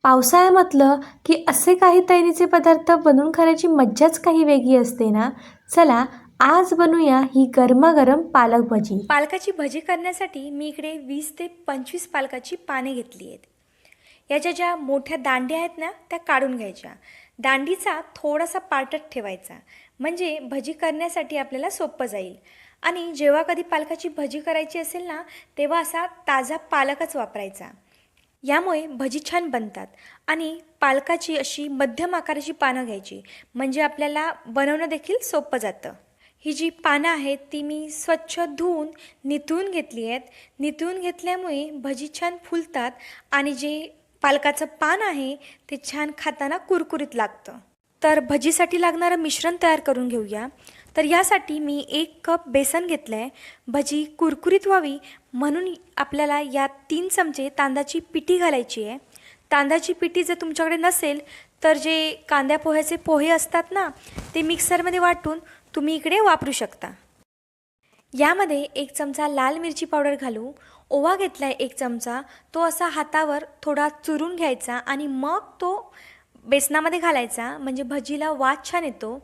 पावसाळा म्हटलं की असे काही तऱ्हेचे पदार्थ बनवून खाण्याची मज्जाच काही वेगळी असते ना. चला आज बनवूया ही गरमागरम पालक भजी. पालकाची भजी करण्यासाठी मी इकडे 20 ते 25 पालकाची पाने घेतली आहेत. याच्या ज्या मोठ्या दांड्या आहेत ना त्या काढून घ्यायच्या. दांडीचा थोडासा पाटत ठेवायचा म्हणजे भजी करण्यासाठी आपल्याला सोपं जाईल. आणि जेव्हा कधी पालकाची भजी करायची असेल ना तेव्हा असा ताजा पालकच वापरायचा. यामुळे भजी छान बनतात. आणि पालकाची अशी मध्यम आकाराची पानं घ्यायची म्हणजे आपल्याला बनवणं देखील सोपं जातं. ही जी पानं आहेत ती मी स्वच्छ धुवून निथळून घेतली आहेत. निथळून घेतल्यामुळे भजी छान फुलतात आणि जे पालकाचं पान आहे ते छान खाताना कुरकुरीत लागतं. तर भजीसाठी लागणारं मिश्रण तयार करून घेऊया. तर यासाठी मी 1 कप बेसन घेतलं आहे. भजी कुरकुरीत व्हावी म्हणून आपल्याला यात 3 चमचे तांदळाची पिठी घालायची आहे. तांदळाची पिठी जर तुमच्याकडे नसेल तर जे कांद्या पोह्याचे पोहे असतात ना ते मिक्सरमध्ये वाटून तुम्ही इकडे वापरू शकता. यामध्ये 1 चमचा लाल मिरची पावडर घालू. ओवा घेतला आहे 1 चमचा. तो असा हातावर थोडा चुरून घ्यायचा आणि मग तो बेसनामध्ये घालायचा म्हणजे भजीला वास छान येतो.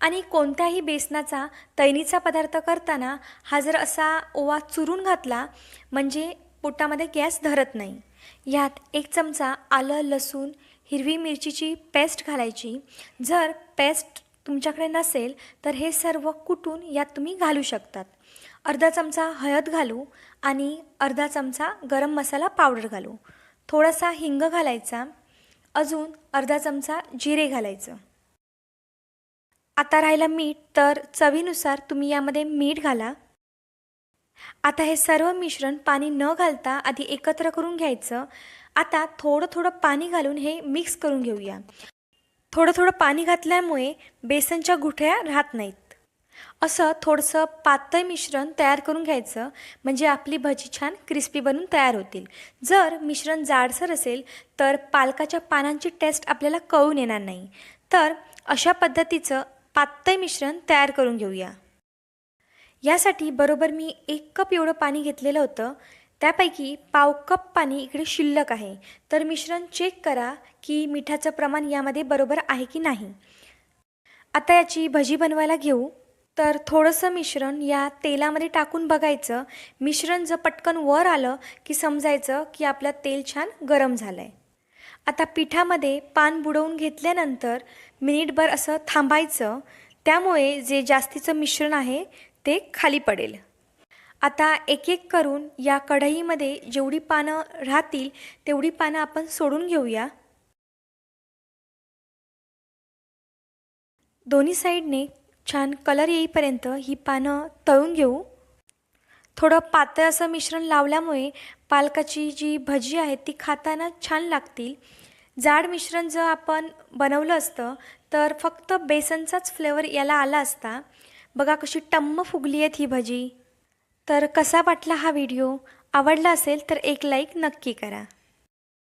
आणि कोणत्याही बेसनाचा तळणीचा पदार्थ करताना हा जर असा ओवा चुरून घातला म्हणजे पोटामध्ये गॅस धरत नाही. यात 1 चमचा आलं लसूण हिरवी मिरचीची पेस्ट घालायची. जर पेस्ट तुमच्याकडे नसेल तर हे सर्व कुटून यात तुम्ही घालू शकतात. अर्धा चमचा हळद घालू आणि अर्धा चमचा गरम मसाला पावडर घालू. थोडासा हिंग घालायचा. अजून अर्धा चमचा जिरे घालायचं. आता राहिलं मीठ, तर चवीनुसार तुम्ही यामध्ये मीठ घाला. आता हे सर्व मिश्रण पाणी न घालता आधी एकत्र करून घ्यायचं. आता थोडं थोडं पाणी घालून हे मिक्स करून घेऊया. थोडं थोडं पाणी घातल्यामुळे बेसनच्या गुठळ्या राहत नाहीत. असं थोडंसं पातळ मिश्रण तयार करून घ्यायचं म्हणजे आपली भजी छान क्रिस्पी बनून तयार होतील. जर मिश्रण जाडसर असेल तर पालकाच्या पानांची टेस्ट आपल्याला कळून येणार नाही. तर अशा पद्धतीचं पातळ मिश्रण तयार करून घेऊया. यासाठी बरोबर मी 1 कप एवढं पाणी घेतलेलं होतं. त्यापैकी पाव कप पाणी इकडे शिल्लक आहे. तर मिश्रण चेक करा की मिठाचं प्रमाण यामध्ये बरोबर आहे की नाही. आता याची भजी बनवायला घेऊ. तर थोडंसं मिश्रण या तेलामध्ये टाकून बघायचं. मिश्रण जर पटकन वर आलं की समजायचं की आपलं तेल छान गरम झालं आहे. आता पिठामध्ये पान बुडवून घेतल्यानंतर मिनिटभर असं थांबायचं. त्यामुळे जे जास्तीचं मिश्रण आहे ते खाली पडेल. आता एक एक करून या कढईमध्ये जेवढी पानं राहतील तेवढी पानं आपण सोडून घेऊया. दोन्ही साईडने छान कलर येईपर्यंत ही पानं तळून घेऊ. थोडं पातळ असं मिश्रण लावल्यामुळे पालकाची जी भजी आहे ती खाताना छान लागतील. जाड मिश्रण जर आपण बनवलं असतं तर फक्त बेसनचाच फ्लेवर याला आला असता. बघा कशी टम्म फुगली आहेत ही भजी. तर कसा वाटला हा व्हिडिओ? आवडला असेल तर एक लाईक नक्की करा.